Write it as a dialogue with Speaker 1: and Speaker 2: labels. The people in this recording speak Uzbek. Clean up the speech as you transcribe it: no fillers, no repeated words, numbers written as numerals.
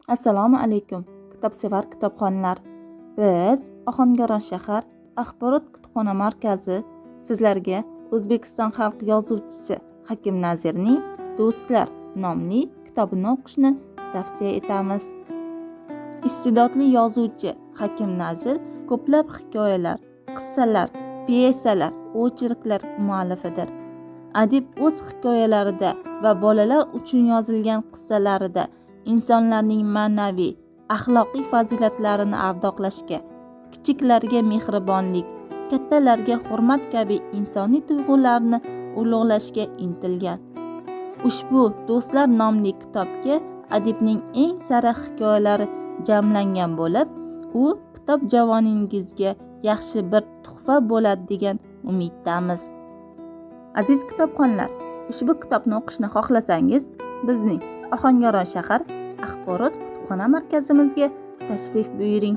Speaker 1: Assalomu alaykum, kitobsevar kitobxonlar. Biz Ohangaron shahar axborot kutubxona markazi sizlarga O'zbekiston xalq yozuvchisi Hakim Nazirning Do'stlar nomli kitobini o'qishni tavsiya etamiz. Iste'dodli yozuvchi Hakim Nazir ko'plab hikoyalar, qissalar, pyesalar, ocherklar muallifidir. Adib o'z hikoyalarida va bolalar uchun yozilgan qissalarida insonlarning ma'naviy, axloqiy fazilatlarini ardoqlashga, kichiklarga mehribonlik, kattalarga hurmat kabi insoniy tuyg'ularni ulug'lashga intilgan. Ushbu Do'stlar nomli kitobga adibning eng sara hikoyalari jamlangan bo'lib, u kitob javoningizga yaxshi bir tuhfa bo'ladi degan umiddamiz. Aziz kitobxonlar, ushbu kitobni o'qishni xohlasangiz, bizning Ohangaron shahar axborot kutubxona markazimizga tashrif buyuring.